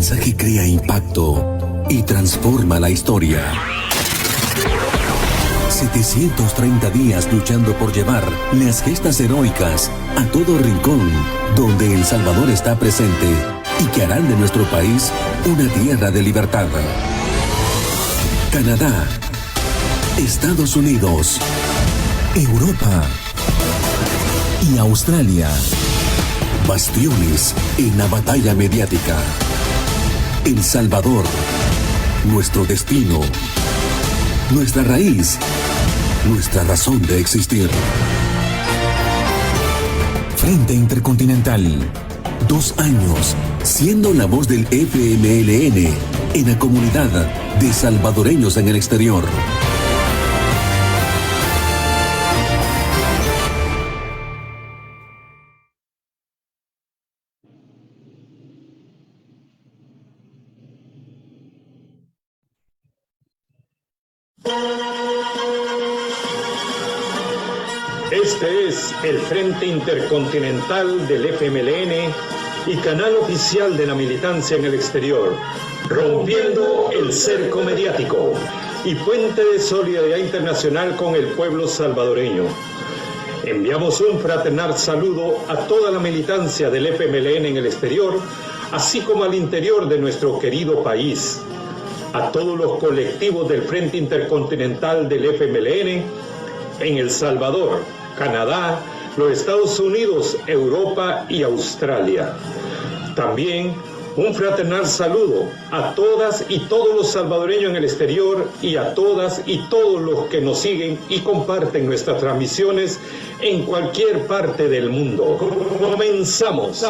mensaje crea impacto y transforma la historia. 730 días luchando por llevar las gestas heroicas a todo rincón donde El Salvador está presente y que harán de nuestro país una tierra de libertad. Canadá, Estados Unidos, Europa y Australia. Bastiones en la batalla mediática. El Salvador, nuestro destino, nuestra raíz, nuestra razón de existir. Frente Intercontinental, 2 años siendo la voz del FMLN en la comunidad de salvadoreños en el exterior. Este es el Frente Intercontinental del FMLN y canal oficial de la militancia en el exterior, rompiendo el cerco mediático y puente de solidaridad internacional con el pueblo salvadoreño. Enviamos un fraternal saludo a toda la militancia del FMLN en el exterior, así como al interior de nuestro querido país, a todos los colectivos del Frente Intercontinental del FMLN en El Salvador, Canadá, los Estados Unidos, Europa y Australia. También un fraternal saludo a todas y todos los salvadoreños en el exterior y a todas y todos los que nos siguen y comparten nuestras transmisiones en cualquier parte del mundo. Comenzamos.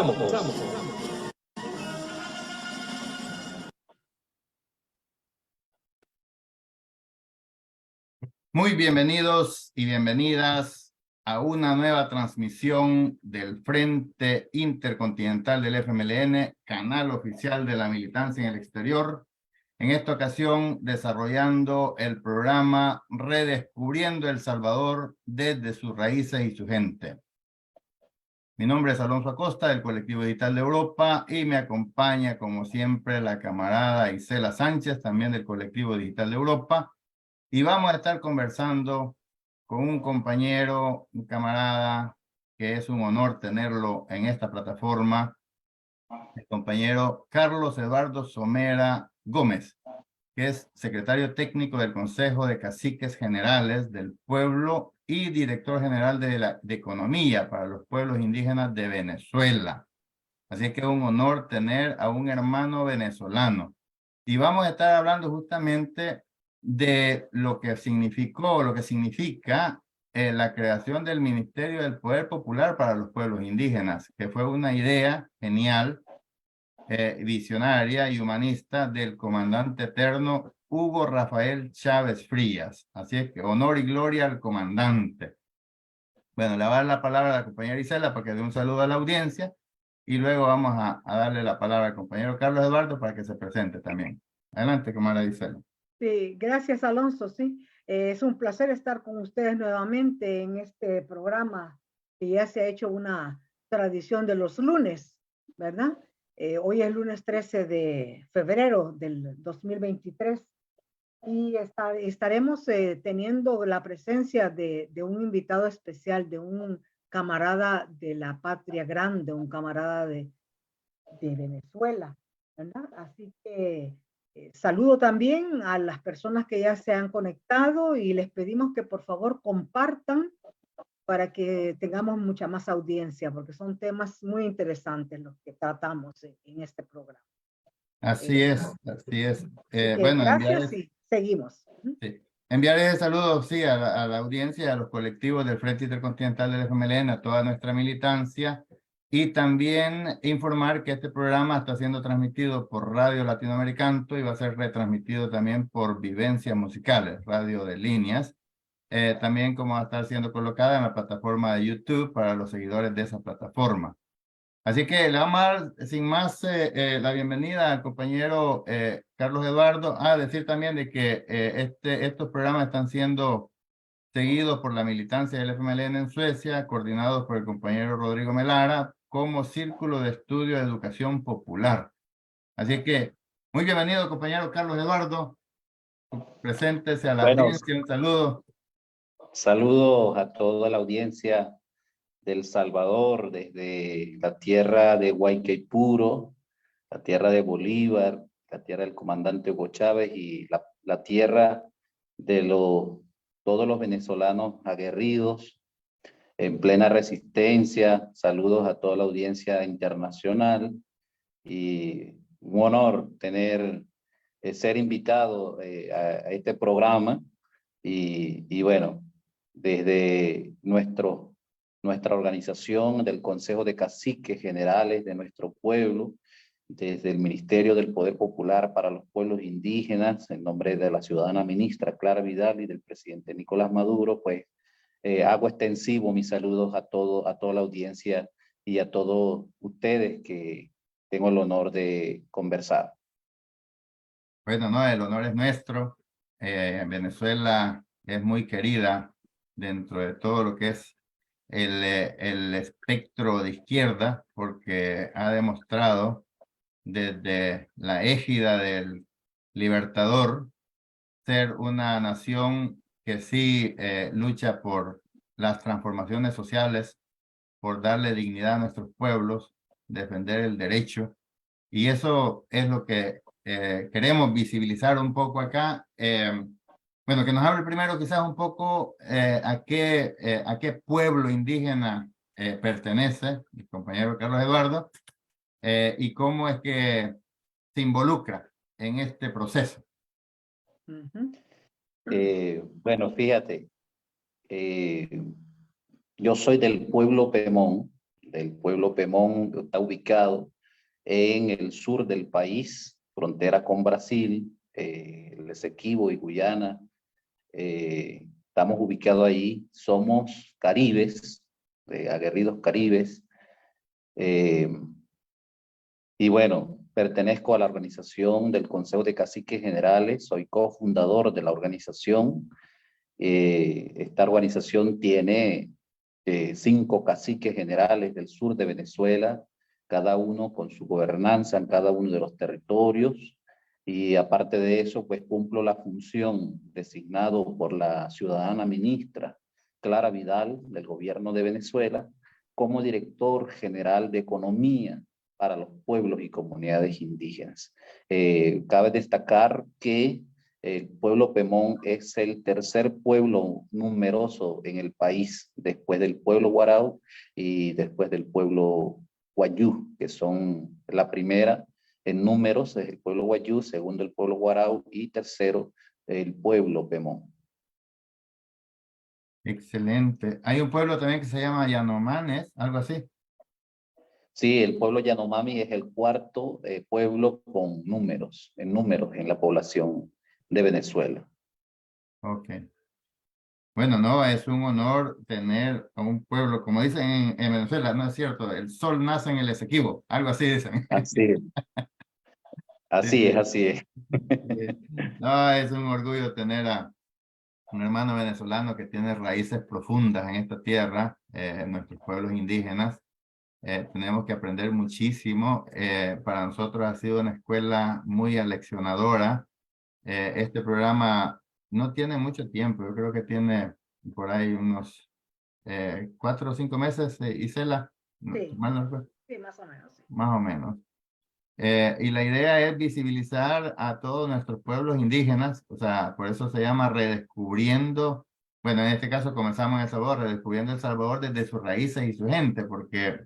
Muy bienvenidos y bienvenidas a una nueva transmisión del Frente Intercontinental del FMLN, canal oficial de la militancia en el exterior. En esta ocasión, desarrollando el programa Redescubriendo El Salvador desde sus raíces y su gente. Mi nombre es Alonso Acosta, del Colectivo Digital de Europa, y me acompaña, como siempre, la camarada Isela Sánchez, también del Colectivo Digital de Europa. Y vamos a estar conversando con un compañero, un camarada, que es un honor tenerlo en esta plataforma, el compañero Carlos Eduardo Somera Gómez, que es secretario técnico del Consejo de Caciques Generales del Pueblo y director general de Economía para los Pueblos Indígenas de Venezuela. Así que es un honor tener a un hermano venezolano. Y vamos a estar hablando justamente de lo que significó, lo que significa la creación del Ministerio del Poder Popular para los Pueblos Indígenas, que fue una idea genial, visionaria y humanista del comandante eterno Hugo Rafael Chávez Frías. Así es que honor y gloria al comandante. Bueno, le voy a dar la palabra a la compañera Isela para que dé un saludo a la audiencia y luego vamos a darle la palabra al compañero Carlos Eduardo para que se presente también. Adelante, camarada Isela. Sí, gracias Alonso, sí. Es un placer estar con ustedes nuevamente en este programa que ya se ha hecho una tradición de los lunes, ¿verdad? Hoy es lunes 13 de febrero del 2023 y estaremos teniendo la presencia de un invitado especial, de un camarada de la patria grande, un camarada de Venezuela, ¿verdad? Así que saludo también a las personas que ya se han conectado y les pedimos que por favor compartan para que tengamos mucha más audiencia, porque son temas muy interesantes los que tratamos en este programa. Así es, así es. Bueno, gracias y seguimos. Sí. Enviaré saludos, sí, a la audiencia, a los colectivos del Frente Intercontinental del FMLN, a toda nuestra militancia, y también informar que este programa está siendo transmitido por Radio Latinoamericano y va a ser retransmitido también por Vivencias Musicales, radio de líneas. También como va a estar siendo colocada en la plataforma de YouTube para los seguidores de esa plataforma. Así que le vamos a dar sin más la bienvenida al compañero Carlos Eduardo, a decir también de que estos programas están siendo seguidos por la militancia del FMLN en Suecia, coordinados por el compañero Rodrigo Melara, como Círculo de Estudio de Educación Popular. Así que, muy bienvenido, compañero Carlos Eduardo. Preséntese a la Bueno, audiencia, un saludo. saludos a toda la audiencia del Salvador, desde la tierra de Guaycaipuro, la tierra de Bolívar, la tierra del comandante Hugo Chávez y la tierra de todos los venezolanos aguerridos en plena resistencia. Saludos a toda la audiencia internacional y un honor ser invitado a este programa y bueno, desde nuestra organización del Consejo de Caciques Generales de nuestro pueblo, desde el Ministerio del Poder Popular para los Pueblos Indígenas, en nombre de la ciudadana ministra Clara Vidal y del presidente Nicolás Maduro, pues hago extensivo mis saludos a toda la audiencia y a todos ustedes que tengo el honor de conversar. Bueno, no, el honor es nuestro. Venezuela es muy querida dentro de todo lo que es el espectro de izquierda, porque ha demostrado desde la égida del Libertador ser una nación que sí lucha por las transformaciones sociales, por darle dignidad a nuestros pueblos, defender el derecho. Y eso es lo que queremos visibilizar un poco acá. Bueno, que nos hable primero quizás un poco a qué pueblo indígena pertenece el compañero Carlos Eduardo y cómo es que se involucra en este proceso. Bueno, fíjate, yo soy del pueblo Pemón. Que está ubicado en el sur del país, frontera con Brasil, el Esequibo y Guyana. Estamos ubicados ahí, somos caribes, aguerridos caribes. Y bueno, pertenezco a la organización del Consejo de Caciques Generales, soy cofundador de la organización. Esta organización tiene 5 caciques generales del sur de Venezuela, cada uno con su gobernanza en cada uno de los territorios. Y aparte de eso, pues cumplo la función designado por la ciudadana ministra Clara Vidal del gobierno de Venezuela como director general de economía para los pueblos y comunidades indígenas. Cabe destacar que el pueblo Pemón es el tercer pueblo numeroso en el país, después del pueblo Guarao y después del pueblo Wayuu, que son la primera en números, es el pueblo Wayuu, segundo el pueblo Guarao y tercero el pueblo Pemón. Excelente. Hay un pueblo también que se llama Yanomanes, algo así. Sí, el pueblo Yanomami es el cuarto pueblo con números en la población de Venezuela. Ok. Bueno, no, es un honor tener a un pueblo, como dicen en Venezuela, no es cierto, el sol nace en el Esequibo, algo así dicen. Así es. Así es, así es. No, es un orgullo tener a un hermano venezolano que tiene raíces profundas en esta tierra, en nuestros pueblos indígenas. Tenemos que aprender muchísimo. Para nosotros ha sido una escuela muy aleccionadora. Este programa no tiene mucho tiempo, yo creo que tiene por ahí unos 4 o 5 meses, Isela. Sí. No, Sí, más o menos. Sí. más o menos. Y la idea es visibilizar a todos nuestros pueblos indígenas, o sea, por eso se llama Redescubriendo. Bueno, en este caso comenzamos en El Salvador, Redescubriendo El Salvador desde sus raíces y su gente, porque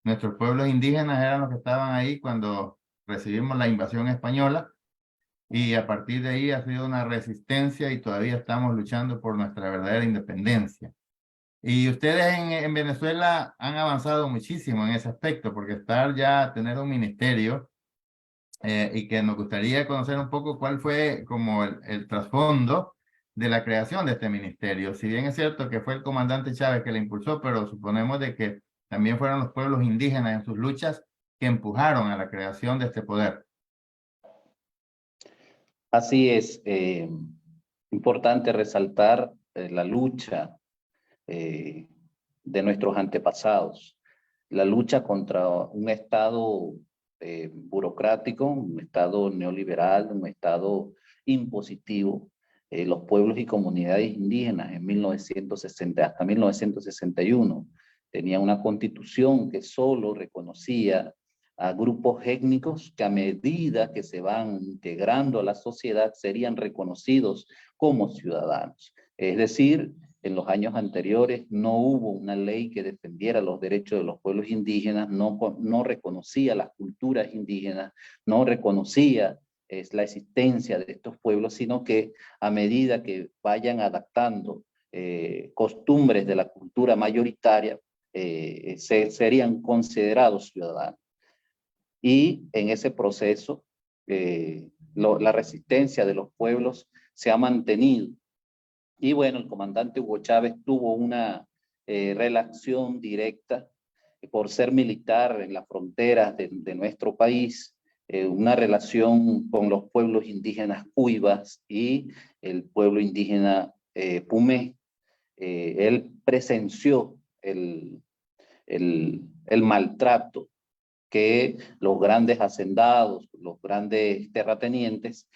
nuestros pueblos indígenas eran los que estaban ahí cuando recibimos la invasión española y a partir de ahí ha sido una resistencia y todavía estamos luchando por nuestra verdadera independencia. Y ustedes en Venezuela han avanzado muchísimo en ese aspecto, porque tener un ministerio y que nos gustaría conocer un poco cuál fue como el trasfondo de la creación de este ministerio. Si bien es cierto que fue el comandante Chávez que le impulsó, pero suponemos de que también fueron los pueblos indígenas en sus luchas que empujaron a la creación de este poder. Así es. Importante resaltar la lucha de nuestros antepasados, la lucha contra un Estado burocrático, un Estado neoliberal, un Estado impositivo. Los pueblos y comunidades indígenas en 1960 hasta 1961 tenían una constitución que solo reconocía a grupos étnicos que a medida que se van integrando a la sociedad serían reconocidos como ciudadanos. Es decir, en los años anteriores no hubo una ley que defendiera los derechos de los pueblos indígenas, no reconocía las culturas indígenas, no reconocía la existencia de estos pueblos, sino que a medida que vayan adaptando costumbres de la cultura mayoritaria, serían considerados ciudadanos. Y en ese proceso, la resistencia de los pueblos se ha mantenido. Y bueno, el comandante Hugo Chávez tuvo una relación directa por ser militar en las fronteras de nuestro país, una relación con los pueblos indígenas Cuivas y el pueblo indígena Pumé. Él presenció el maltrato que los grandes hacendados, los grandes terratenientes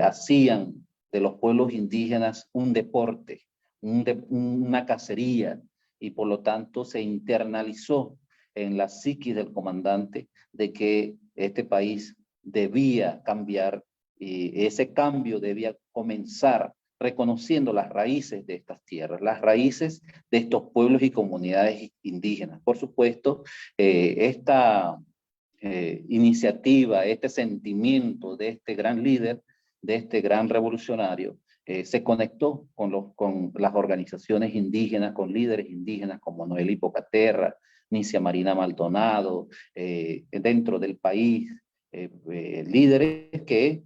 hacían de los pueblos indígenas un deporte, una cacería, y por lo tanto se internalizó en la psiquis del comandante de que este país debía cambiar, y ese cambio debía comenzar reconociendo las raíces de estas tierras, las raíces de estos pueblos y comunidades indígenas. Por supuesto, esta iniciativa, este sentimiento de este gran líder, de este gran revolucionario, se conectó con las organizaciones indígenas, con líderes indígenas como Noel Hipocaterra, Nicia Marina Maldonado, dentro del país, líderes que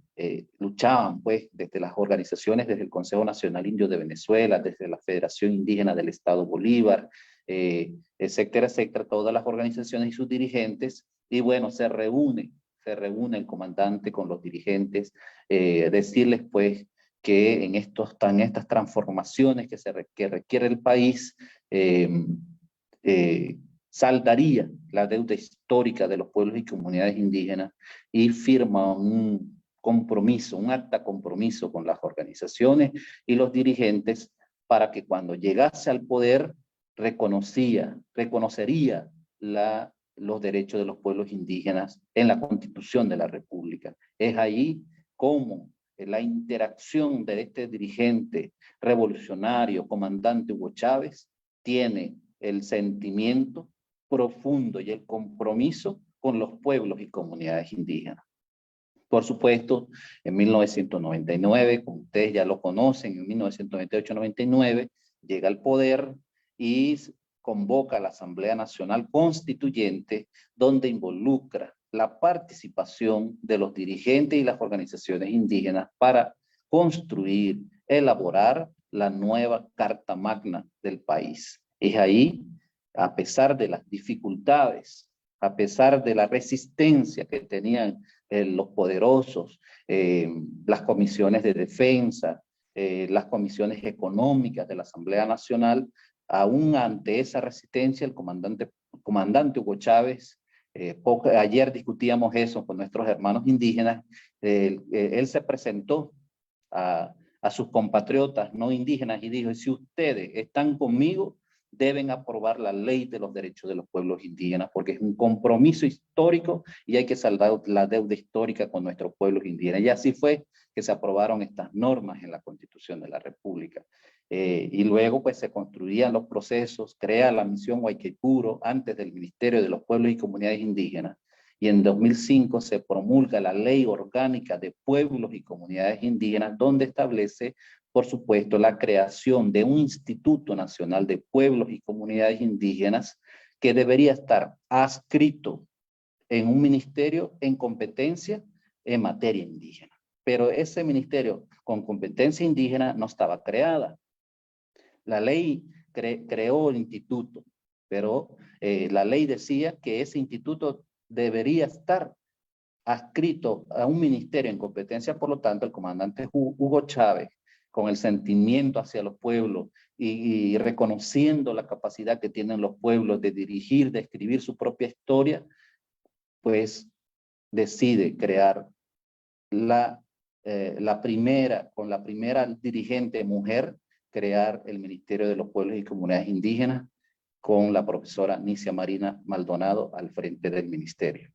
luchaban pues desde las organizaciones, desde el Consejo Nacional Indio de Venezuela, desde la Federación Indígena del Estado Bolívar, etcétera, etcétera, todas las organizaciones y sus dirigentes. Y bueno, se reúne el comandante con los dirigentes, decirles pues que en estas transformaciones que requiere el país, saldaría la deuda histórica de los pueblos y comunidades indígenas, y firma un compromiso, un acta compromiso con las organizaciones y los dirigentes para que cuando llegase al poder reconocería los derechos de los pueblos indígenas en la Constitución de la República. Es ahí como la interacción de este dirigente revolucionario, comandante Hugo Chávez, tiene el sentimiento profundo y el compromiso con los pueblos y comunidades indígenas. Por supuesto, en 1999, como ustedes ya lo conocen, en 1998-99, llega al poder y convoca la Asamblea Nacional Constituyente, donde involucra la participación de los dirigentes y las organizaciones indígenas para construir, elaborar la nueva Carta Magna del país. Es ahí, a pesar de las dificultades, a pesar de la resistencia que tenían los poderosos, las comisiones de defensa, las comisiones económicas de la Asamblea Nacional, aún ante esa resistencia, el comandante Hugo Chávez, ayer discutíamos eso con nuestros hermanos indígenas, él se presentó a sus compatriotas no indígenas y dijo: si ustedes están conmigo, deben aprobar la ley de los derechos de los pueblos indígenas, porque es un compromiso histórico y hay que saldar la deuda histórica con nuestros pueblos indígenas. Y así fue que se aprobaron estas normas en la Constitución de la República. Y luego pues se construían los procesos, crea la misión Guayquipuro antes del Ministerio de los Pueblos y Comunidades Indígenas, y en 2005 se promulga la Ley Orgánica de Pueblos y Comunidades Indígenas, donde establece, por supuesto, la creación de un Instituto Nacional de Pueblos y Comunidades Indígenas que debería estar adscrito en un ministerio en competencia en materia indígena. Pero ese ministerio con competencia indígena no estaba creada. La ley creó el instituto, pero la ley decía que ese instituto debería estar adscrito a un ministerio en competencia. Por lo tanto, el comandante Hugo Chávez, con el sentimiento hacia los pueblos y reconociendo la capacidad que tienen los pueblos de dirigir, de escribir su propia historia, pues decide crear con la primera dirigente mujer, crear el Ministerio de los Pueblos y Comunidades Indígenas, con la profesora Nicia Marina Maldonado al frente del ministerio.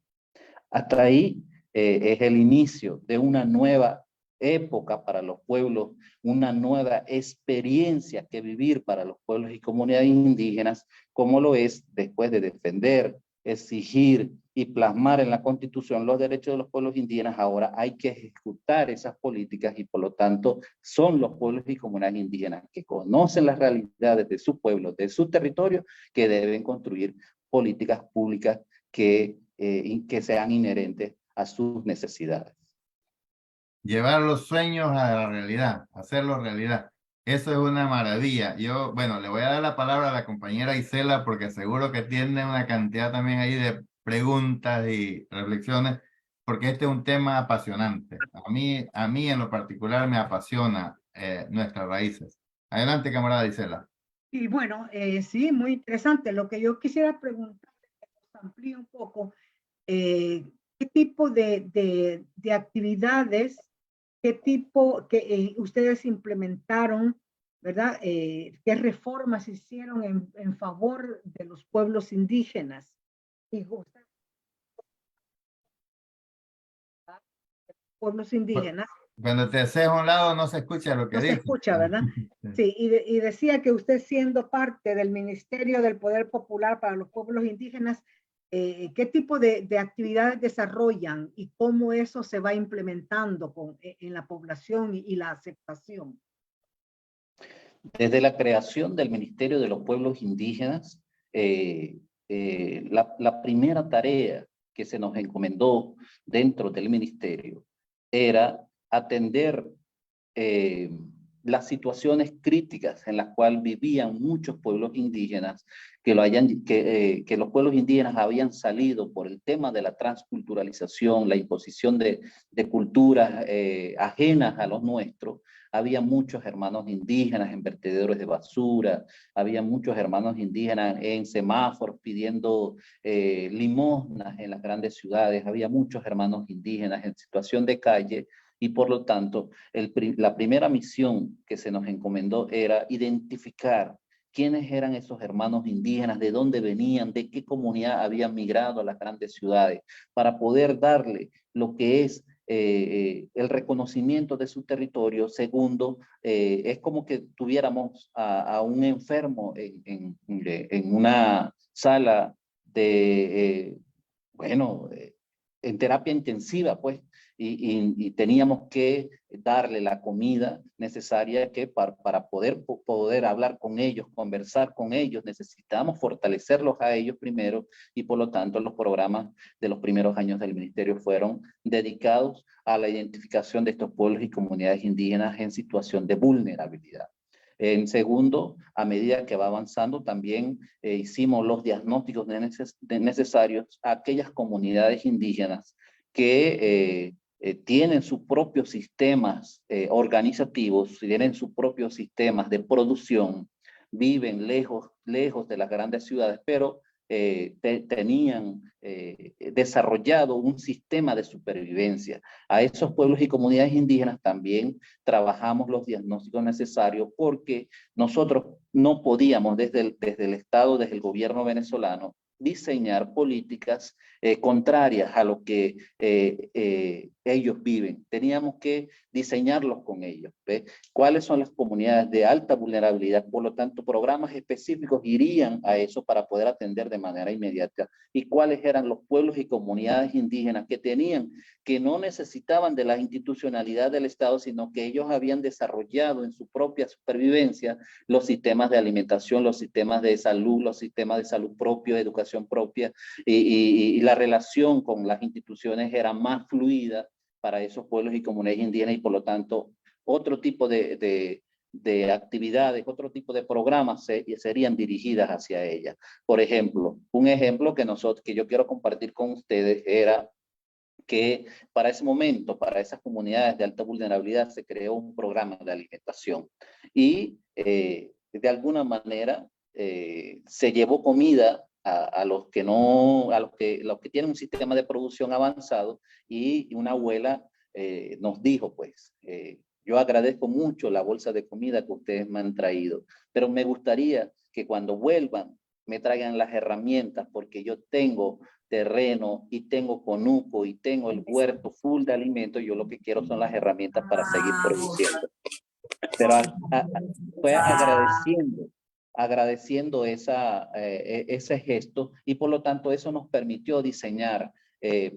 Hasta ahí es el inicio de una nueva época para los pueblos, una nueva experiencia que vivir para los pueblos y comunidades indígenas, como lo es después de defender, exigir y plasmar en la Constitución los derechos de los pueblos indígenas. Ahora hay que ejecutar esas políticas y por lo tanto son los pueblos y comunidades indígenas que conocen las realidades de su pueblo, de su territorio, que deben construir políticas públicas que sean inherentes a sus necesidades. Llevar los sueños a la realidad, hacerlo realidad. Eso es una maravilla. Yo, bueno, le voy a dar la palabra a la compañera Isela porque seguro que tiene una cantidad también ahí de preguntas y reflexiones, porque este es un tema apasionante. A mí en lo particular me apasiona nuestras raíces. Adelante, camarada Isela. Y bueno, sí, muy interesante. Lo que yo quisiera preguntar, que nos amplíe un poco, ¿qué tipo de actividades, qué tipo que ustedes implementaron, ¿verdad? ¿Qué reformas hicieron en favor de los pueblos indígenas? Y pueblos indígenas. Cuando te haces a un lado no se escucha lo que No se dices. escucha, ¿verdad? Sí, y decía que usted siendo parte del Ministerio del Poder Popular para los Pueblos Indígenas, ¿qué tipo de actividades desarrollan y cómo eso se va implementando en la población y la aceptación? Desde la creación del Ministerio de los Pueblos Indígenas, la primera tarea que se nos encomendó dentro del ministerio era atender las situaciones críticas en las cuales vivían muchos pueblos indígenas, que los pueblos indígenas habían salido por el tema de la transculturalización, la imposición de culturas ajenas a los nuestros. Había muchos hermanos indígenas en vertederos de basura, había muchos hermanos indígenas en semáforos pidiendo limosnas en las grandes ciudades, había muchos hermanos indígenas en situación de calle. Y por lo tanto, la primera misión que se nos encomendó era identificar quiénes eran esos hermanos indígenas, de dónde venían, de qué comunidad habían migrado a las grandes ciudades, para poder darle lo que es el reconocimiento de su territorio. Segundo, es como que tuviéramos a un enfermo en una sala de, en terapia intensiva, pues, y teníamos que darle la comida necesaria que para poder hablar con ellos, conversar con ellos, necesitamos fortalecerlos a ellos primero, y por lo tanto los programas de los primeros años del ministerio fueron dedicados a la identificación de estos pueblos y comunidades indígenas en situación de vulnerabilidad. En segundo, a medida que va avanzando, también hicimos los diagnósticos necesarios a aquellas comunidades indígenas que tienen sus propios sistemas organizativos, tienen sus propios sistemas de producción, viven lejos de las grandes ciudades, pero tenían desarrollado un sistema de supervivencia. A esos pueblos y comunidades indígenas también trabajamos los diagnósticos necesarios, porque nosotros no podíamos desde el Estado, desde el gobierno venezolano, diseñar políticas contrarias a lo que ellos viven. Teníamos que diseñarlos con ellos. ¿Ve? ¿Cuáles son las comunidades de alta vulnerabilidad? Por lo tanto, programas específicos irían a eso para poder atender de manera inmediata. ¿Y cuáles eran los pueblos y comunidades indígenas que no necesitaban de la institucionalidad del Estado, sino que ellos habían desarrollado en su propia supervivencia los sistemas de alimentación, los sistemas de salud propio, educación propia, y la relación con las instituciones era más fluida para esos pueblos y comunidades indígenas, y por lo tanto otro tipo de actividades, otro tipo de programas serían dirigidas hacia ellas. Por ejemplo, un ejemplo que yo quiero compartir con ustedes era que para ese momento, para esas comunidades de alta vulnerabilidad, se creó un programa de alimentación, y de alguna manera se llevó comida a los que no, a los que tienen un sistema de producción avanzado, y una abuela nos dijo, pues, yo agradezco mucho la bolsa de comida que ustedes me han traído, pero me gustaría que cuando vuelvan me traigan las herramientas, porque yo tengo terreno y tengo conuco y tengo el huerto full de alimentos. Yo lo que quiero son las herramientas para seguir produciendo. Pero fue agradeciendo ese gesto, y por lo tanto eso nos permitió diseñar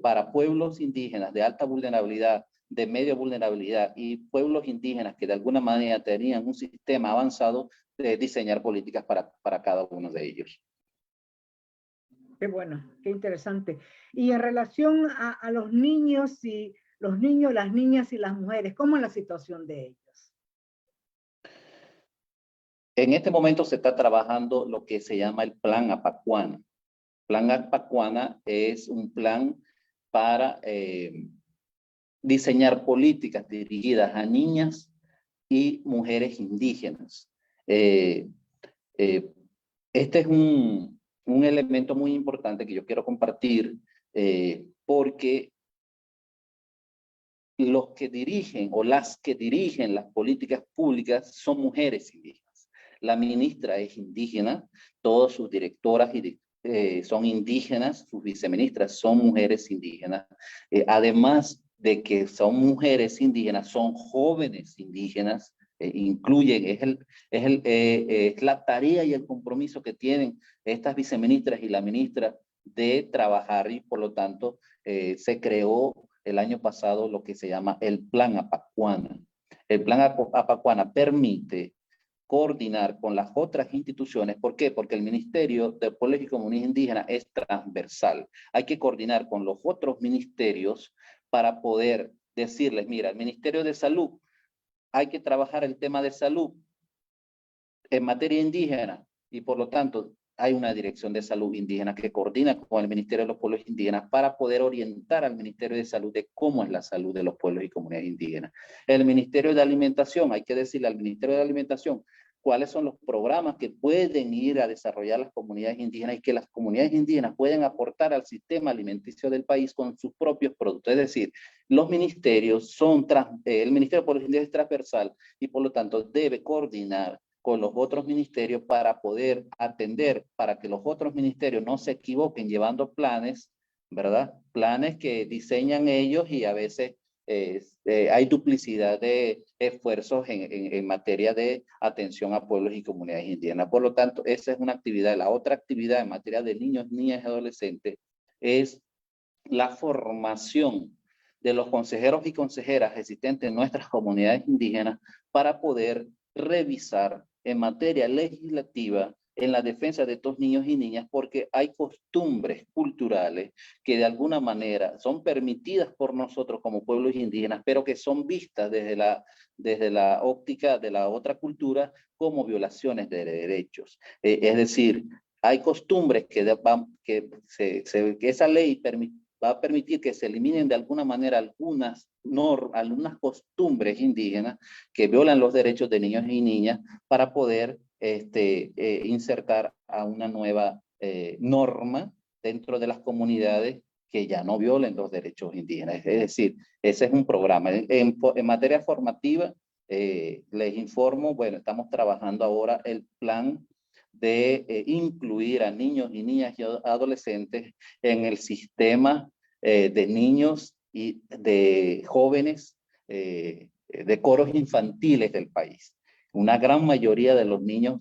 para pueblos indígenas de alta vulnerabilidad, de media vulnerabilidad, y pueblos indígenas que de alguna manera tenían un sistema avanzado, de diseñar políticas para cada uno de ellos. Qué bueno, qué interesante. Y en relación a los niños, las niñas y las mujeres, ¿cómo es la situación de ellos? En este momento se está trabajando lo que se llama el Plan Apacuana. Plan Apacuana es un plan para diseñar políticas dirigidas a niñas y mujeres indígenas. Este es un elemento muy importante que yo quiero compartir, porque los que dirigen o las que dirigen las políticas públicas son mujeres indígenas. La ministra es indígena, todas sus directoras son indígenas, sus viceministras son mujeres indígenas. Además de que son mujeres indígenas, son jóvenes indígenas, incluyen, es la tarea y el compromiso que tienen estas viceministras y la ministra de trabajar, y por lo tanto se creó el año pasado lo que se llama el Plan Apacuana. El Plan Apacuana permite coordinar con las otras instituciones. ¿Por qué? Porque el Ministerio de Pueblos y Comunidades Indígenas es transversal. Hay que coordinar con los otros ministerios para poder decirles, mira, el Ministerio de Salud, hay que trabajar el tema de salud en materia indígena, y por lo tanto hay una dirección de salud indígena que coordina con el Ministerio de los Pueblos Indígenas para poder orientar al Ministerio de Salud de cómo es la salud de los pueblos y comunidades indígenas. El Ministerio de Alimentación, hay que decirle al Ministerio de Alimentación cuáles son los programas que pueden ir a desarrollar las comunidades indígenas, y que las comunidades indígenas pueden aportar al sistema alimenticio del país con sus propios productos. Es decir, los ministerios son, el Ministerio de Pueblos Indígenas es transversal, y por lo tanto debe coordinar con los otros ministerios para poder atender, para que los otros ministerios no se equivoquen llevando planes, ¿verdad? Planes que diseñan ellos, y a veces hay duplicidad de esfuerzos en materia de atención a pueblos y comunidades indígenas. Por lo tanto, esa es una actividad. La otra actividad en materia de niños, niñas y adolescentes es la formación de los consejeros y consejeras existentes en nuestras comunidades indígenas para poder revisar en materia legislativa en la defensa de estos niños y niñas, porque hay costumbres culturales que de alguna manera son permitidas por nosotros como pueblos indígenas, pero que son vistas desde la óptica de la otra cultura como violaciones de derechos. Es decir, hay costumbres que esa ley va a permitir que se eliminen de alguna manera algunas costumbres indígenas que violan los derechos de niños y niñas, para poder insertar a una nueva norma dentro de las comunidades que ya no violen los derechos indígenas. Es decir, ese es un programa. En materia formativa, les informo, bueno, estamos trabajando ahora el plan de incluir a niños y niñas y adolescentes en el sistema de niños y de jóvenes de coros infantiles del país. Una gran mayoría de los niños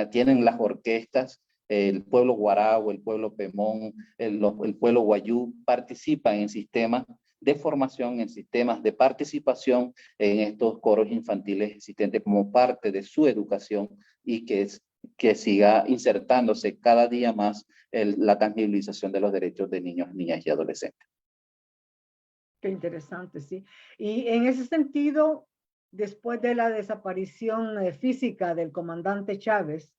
tienen las orquestas, el pueblo Guarao, el pueblo Pemón, el pueblo Guayú, participan en sistemas de formación, en sistemas de participación en estos coros infantiles existentes como parte de su educación, y que siga insertándose cada día más la tangibilización de los derechos de niños, niñas y adolescentes. Qué interesante, sí. Y en ese sentido, después de la desaparición física del comandante Chávez,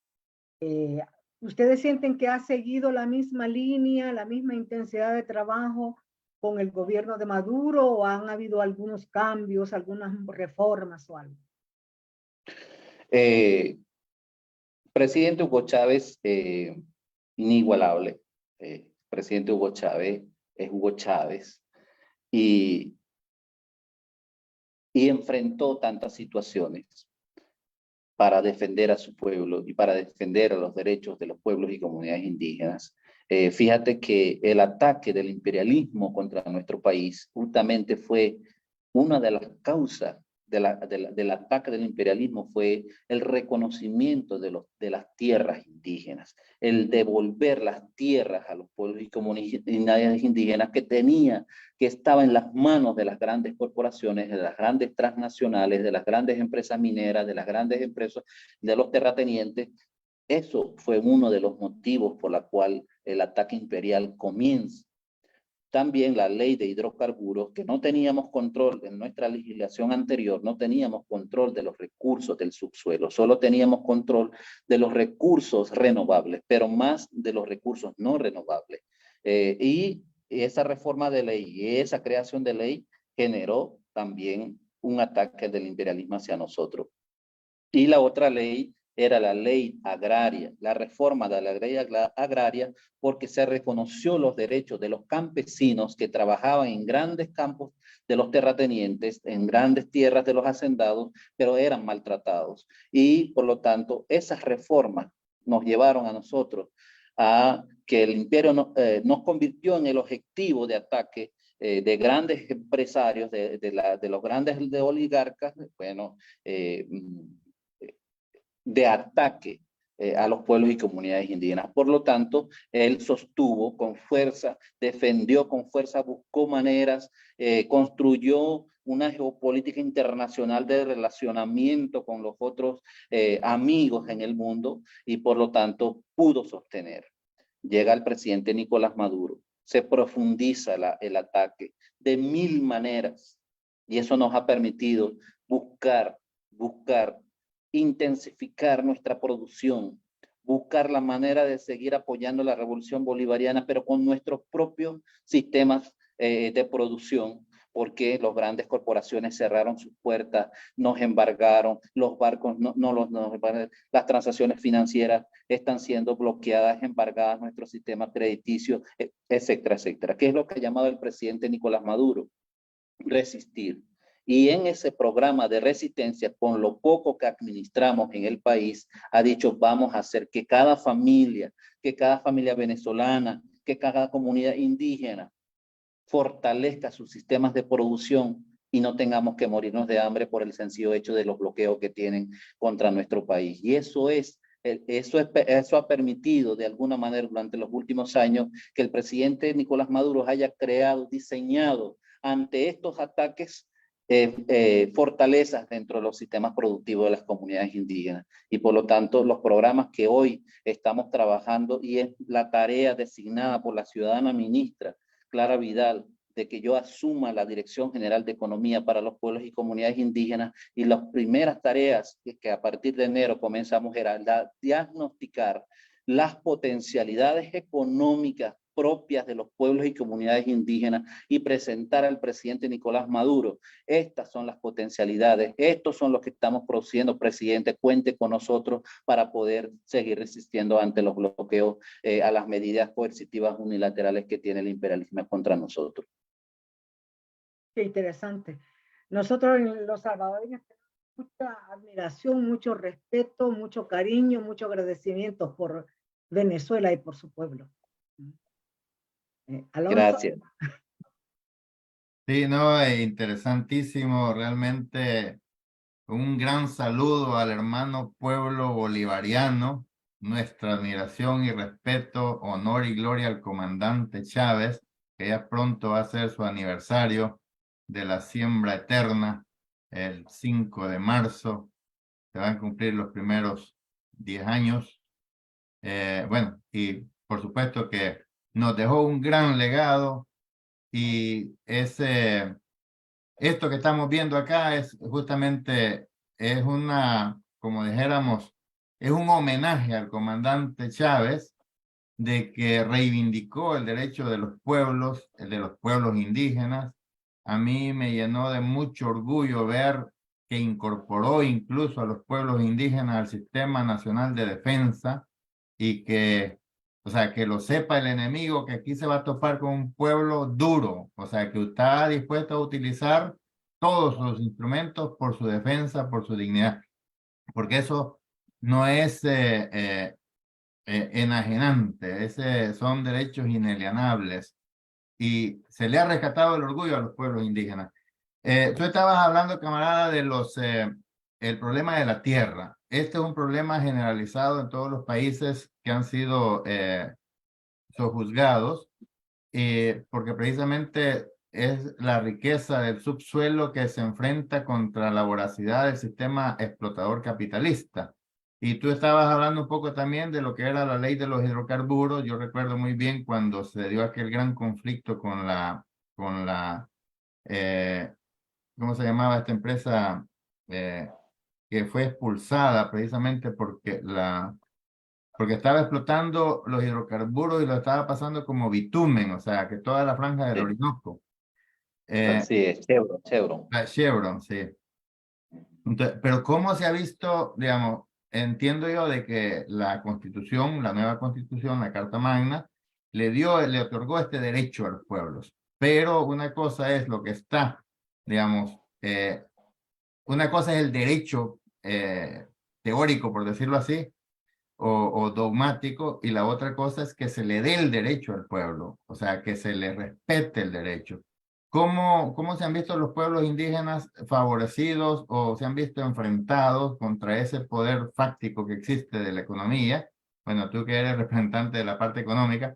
¿ustedes sienten que ha seguido la misma línea, la misma intensidad de trabajo con el gobierno de Maduro, o han habido algunos cambios, algunas reformas o algo? Presidente Hugo Chávez inigualable. Presidente Hugo Chávez es Hugo Chávez y enfrentó tantas situaciones para defender a su pueblo y para defender a los derechos de los pueblos y comunidades indígenas. Fíjate que el ataque del imperialismo contra nuestro país justamente fue una de las causas del ataque del imperialismo, fue el reconocimiento de las tierras indígenas, el devolver las tierras a los pueblos y comunidades indígenas que estaba en las manos de las grandes corporaciones, de las grandes transnacionales, de las grandes empresas mineras, de las grandes empresas, de los terratenientes. Eso fue uno de los motivos por la cual el ataque imperial comienza. También la ley de hidrocarburos, que no teníamos control en nuestra legislación anterior, no teníamos control de los recursos del subsuelo, solo teníamos control de los recursos renovables, pero más de los recursos no renovables. Y esa reforma de ley y esa creación de ley generó también un ataque del imperialismo hacia nosotros. Y la otra ley era la ley agraria, la reforma de la ley agraria, porque se reconoció los derechos de los campesinos que trabajaban en grandes campos de los terratenientes, en grandes tierras de los hacendados, pero eran maltratados. Y por lo tanto, esas reformas nos llevaron a nosotros a que el imperio nos convirtió en el objetivo de ataque de grandes empresarios, de los grandes oligarcas, bueno, de ataque a los pueblos y comunidades indígenas. Por lo tanto, él sostuvo con fuerza, defendió con fuerza, buscó maneras, construyó una geopolítica internacional de relacionamiento con los otros amigos en el mundo y por lo tanto pudo sostener. Llega el presidente Nicolás Maduro, se profundiza el ataque de 1000 maneras y eso nos ha permitido buscar intensificar nuestra producción, buscar la manera de seguir apoyando la revolución bolivariana, pero con nuestros propios sistemas de producción, porque las grandes corporaciones cerraron sus puertas, nos embargaron, los barcos, las transacciones financieras están siendo bloqueadas, embargadas, nuestro sistema crediticio, etcétera, etcétera. ¿Qué es lo que ha llamado el presidente Nicolás Maduro? Resistir. Y en ese programa de resistencia, con lo poco que administramos en el país, ha dicho, vamos a hacer que cada familia venezolana, que cada comunidad indígena fortalezca sus sistemas de producción y no tengamos que morirnos de hambre por el sencillo hecho de los bloqueos que tienen contra nuestro país. Y eso ha permitido de alguna manera durante los últimos años que el presidente Nicolás Maduro haya creado, diseñado ante estos ataques fortalezas dentro de los sistemas productivos de las comunidades indígenas. Y por lo tanto, los programas que hoy estamos trabajando y es la tarea designada por la ciudadana ministra Clara Vidal, de que yo asuma la Dirección General de Economía para los Pueblos y Comunidades Indígenas, y las primeras tareas que a partir de enero comenzamos era diagnosticar las potencialidades económicas propias de los pueblos y comunidades indígenas y presentar al presidente Nicolás Maduro. Estas son las potencialidades, estos son los que estamos produciendo, presidente, cuente con nosotros para poder seguir resistiendo ante los bloqueos a las medidas coercitivas unilaterales que tiene el imperialismo contra nosotros. Qué interesante. Nosotros los salvadoreños tenemos mucha admiración, mucho respeto, mucho cariño, mucho agradecimiento por Venezuela y por su pueblo. Alonso. Gracias. Sí, no, interesantísimo, realmente un gran saludo al hermano pueblo bolivariano, nuestra admiración y respeto, honor y gloria al comandante Chávez, que ya pronto va a ser su aniversario de la siembra eterna, el 5 de marzo, se van a cumplir los primeros 10 años. Bueno, y por supuesto que nos dejó un gran legado y esto que estamos viendo acá es justamente, como dijéramos, es un homenaje al comandante Chávez de que reivindicó el derecho de los pueblos indígenas. A mí me llenó de mucho orgullo ver que incorporó incluso a los pueblos indígenas al Sistema Nacional de Defensa y que O sea, que lo sepa el enemigo, que aquí se va a topar con un pueblo duro, o sea, que está dispuesto a utilizar todos sus instrumentos por su defensa, por su dignidad, porque eso no es enajenante, son derechos inalienables y se le ha rescatado el orgullo a los pueblos indígenas. Tú estabas hablando, camarada, de el problema de la tierra. Este es un problema generalizado en todos los países que han sido sojuzgados, porque precisamente es la riqueza del subsuelo que se enfrenta contra la voracidad del sistema explotador capitalista. Y tú estabas hablando un poco también de lo que era la ley de los hidrocarburos. Yo recuerdo muy bien cuando se dio aquel gran conflicto con la ¿cómo se llamaba esta empresa? Que fue expulsada precisamente porque estaba explotando los hidrocarburos y lo estaba pasando como bitumen, o sea, que toda la franja del Sí, Orinoco. así es, Chevron, Chevron. La Chevron, sí. Entonces, pero ¿cómo se ha visto, digamos, entiendo yo de que la Constitución, la nueva Constitución, la Carta Magna, le otorgó este derecho a los pueblos, pero una cosa es lo que está, digamos, una cosa es el derecho teórico, por decirlo así, o dogmático, y la otra cosa es que se le dé el derecho al pueblo, o sea, que se le respete el derecho. ¿Cómo se han visto los pueblos indígenas favorecidos o se han visto enfrentados contra ese poder fáctico que existe de la economía? Bueno, tú que eres representante de la parte económica,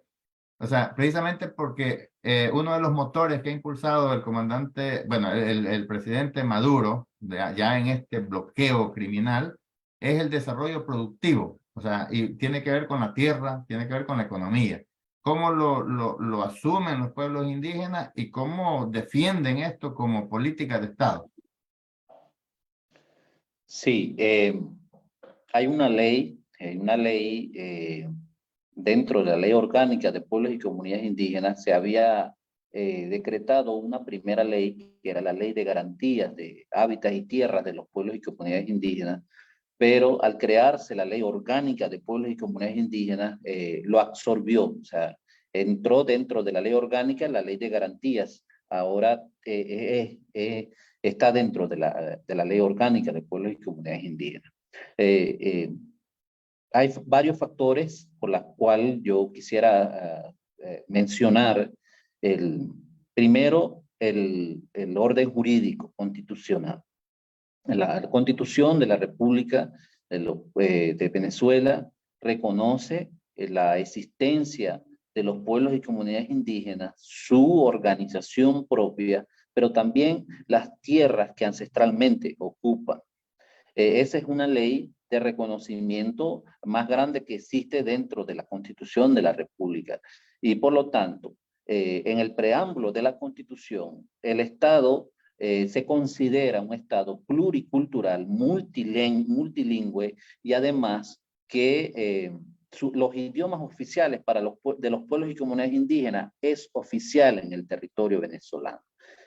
o sea, precisamente porque uno de los motores que ha impulsado el comandante, bueno, el presidente Maduro, ya en este bloqueo criminal, es el desarrollo productivo. O sea, y tiene que ver con la tierra, tiene que ver con la economía. ¿Cómo lo asumen los pueblos indígenas y cómo defienden esto como política de Estado? Sí, hay una ley dentro de la ley orgánica de pueblos y comunidades indígenas, se había decretado una primera ley, que era la ley de garantías de hábitats y tierras de los pueblos y comunidades indígenas, pero al crearse la ley orgánica de pueblos y comunidades indígenas, lo absorbió, o sea, entró dentro de la ley orgánica la ley de garantías. Ahora está dentro de la ley orgánica de pueblos y comunidades indígenas. Hay varios factores por los cuales yo quisiera mencionar. Primero, el orden jurídico constitucional. La Constitución de la República de Venezuela reconoce la existencia de los pueblos y comunidades indígenas, su organización propia, pero también las tierras que ancestralmente ocupan. Esa es una ley de reconocimiento más grande que existe dentro de la Constitución de la República. Y por lo tanto, en el preámbulo de la Constitución, el Estado se considera un Estado pluricultural, multilingüe, y además que los idiomas oficiales de los pueblos y comunidades indígenas es oficial en el territorio venezolano.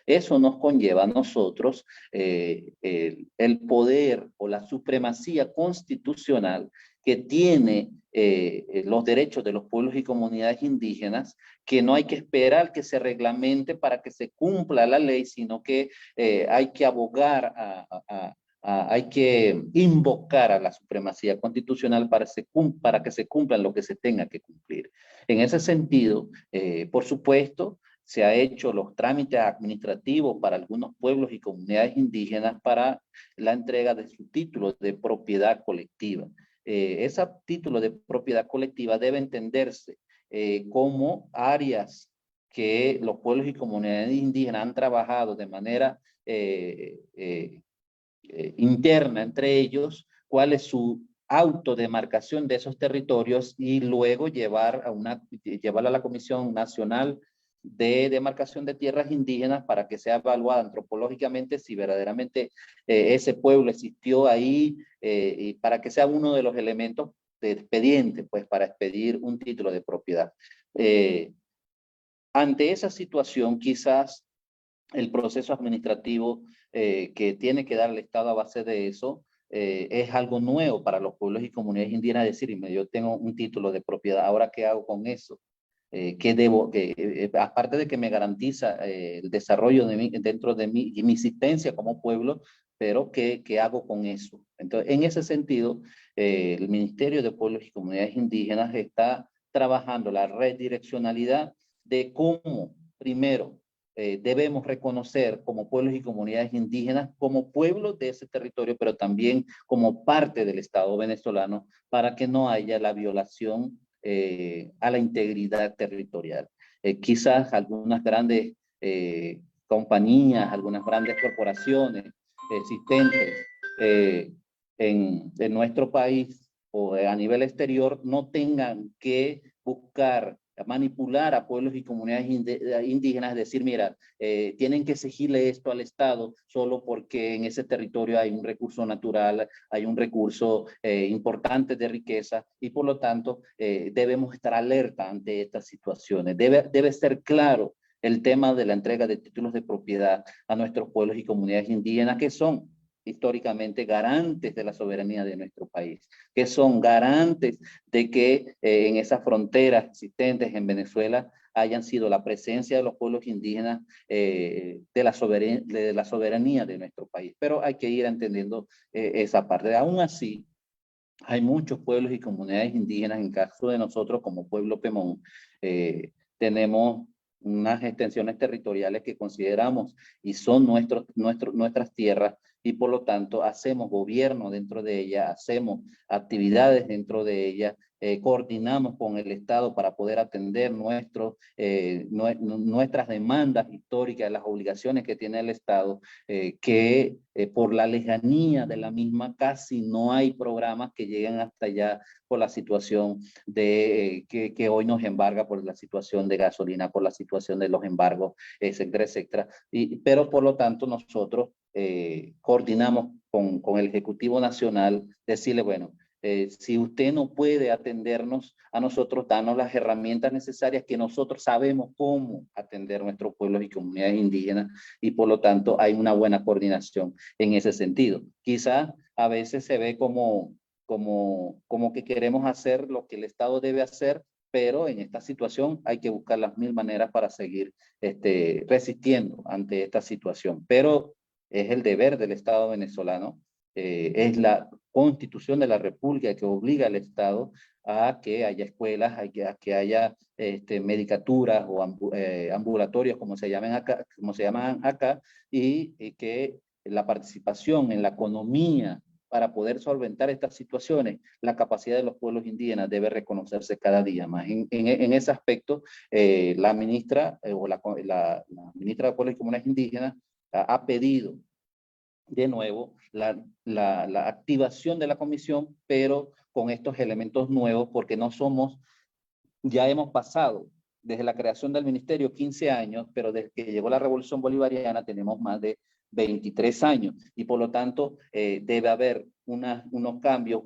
Eso nos conlleva a nosotros el poder o la supremacía constitucional que tiene los derechos de los pueblos y comunidades indígenas, que no hay que esperar que se reglamente para que se cumpla la ley, sino que hay que abogar hay que invocar a la supremacía constitucional para que se cumplan lo que se tenga que cumplir. En ese sentido, por supuesto, se ha hecho los trámites administrativos para algunos pueblos y comunidades indígenas para la entrega de su título de propiedad colectiva. Ese título de propiedad colectiva debe entenderse como áreas que los pueblos y comunidades indígenas han trabajado de manera interna entre ellos, cuál es su autodemarcación de esos territorios y luego llevarla a la Comisión Nacional de Demarcación de Tierras Indígenas para que sea evaluada antropológicamente si verdaderamente ese pueblo existió ahí y para que sea uno de los elementos de expediente, pues para expedir un título de propiedad. Ante esa situación, quizás el proceso administrativo que tiene que dar el Estado a base de eso es algo nuevo para los pueblos y comunidades indígenas decir, yo tengo un título de propiedad, ¿ahora qué hago con eso? ¿Qué debo? Aparte de que me garantiza el desarrollo de dentro de mí y mi existencia como pueblo, pero ¿qué hago con eso? Entonces, en ese sentido, el Ministerio de Pueblos y Comunidades Indígenas está trabajando la redireccionalidad de cómo, primero, debemos reconocer como pueblos y comunidades indígenas, como pueblos de ese territorio, pero también como parte del Estado venezolano, para que no haya la violación a la integridad territorial. Quizás algunas grandes compañías, algunas grandes corporaciones existentes en nuestro país o a nivel exterior no tengan que buscar manipular a pueblos y comunidades indígenas, decir, mira, tienen que exigirle esto al Estado solo porque en ese territorio hay un recurso natural, hay un recurso importante de riqueza y por lo tanto debemos estar alerta ante estas situaciones. Debe ser claro el tema de la entrega de títulos de propiedad a nuestros pueblos y comunidades indígenas que son históricamente garantes de la soberanía de nuestro país, que son garantes de que en esas fronteras existentes en Venezuela hayan sido la presencia de los pueblos indígenas de la soberanía de nuestro país. Pero hay que ir entendiendo esa parte. Aún así, hay muchos pueblos y comunidades indígenas, en caso de nosotros como pueblo Pemón, tenemos unas extensiones territoriales que consideramos y son nuestras tierras y por lo tanto hacemos gobierno dentro de ellas, hacemos actividades dentro de ellas, coordinamos con el Estado para poder atender nuestras demandas históricas, las obligaciones que tiene el Estado, que por la lejanía de la misma casi no hay programas que lleguen hasta allá por la situación de que hoy nos embarga, por la situación de gasolina, por la situación de los embargos, etcétera, etcétera. Pero por lo tanto nosotros coordinamos con el Ejecutivo Nacional, decirle, bueno, si usted no puede atendernos a nosotros, danos las herramientas necesarias que nosotros sabemos cómo atender nuestros pueblos y comunidades indígenas y por lo tanto hay una buena coordinación en ese sentido. Quizás a veces se ve como que queremos hacer lo que el Estado debe hacer, pero en esta situación hay que buscar las mil maneras para seguir resistiendo ante esta situación. Pero es el deber del Estado venezolano, es la Constitución de la República que obliga al Estado a que haya escuelas, a que haya medicaturas o ambulatorios, como se llaman acá, y que la participación en la economía para poder solventar estas situaciones, la capacidad de los pueblos indígenas debe reconocerse cada día más. En ese aspecto, la ministra la ministra de Pueblos y Comunidades Indígenas ha pedido de nuevo la activación de la comisión, pero con estos elementos nuevos, porque ya hemos pasado desde la creación del ministerio 15 años, pero desde que llegó la Revolución Bolivariana tenemos más de 23 años y por lo tanto debe haber unos cambios,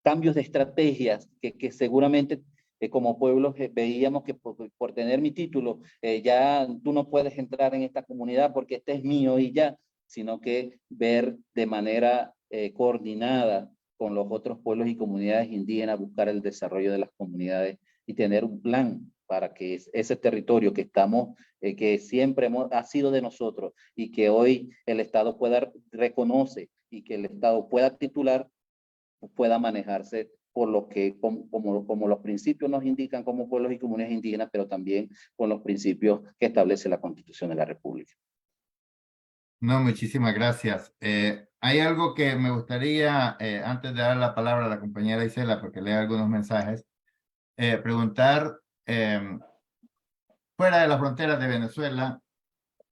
cambios de estrategias que seguramente como pueblos veíamos que por tener mi título ya tú no puedes entrar en esta comunidad porque este es mío y ya, sino que ver de manera coordinada con los otros pueblos y comunidades indígenas, buscar el desarrollo de las comunidades y tener un plan para que ese territorio que que siempre ha sido de nosotros y que hoy el Estado reconoce y que el Estado pueda titular, pueda manejarse por lo que, como los principios nos indican como pueblos y comunidades indígenas, pero también con los principios que establece la Constitución de la República. No, muchísimas gracias. Hay algo que me gustaría, antes de dar la palabra a la compañera Isela, porque lea algunos mensajes, preguntar, fuera de las fronteras de Venezuela,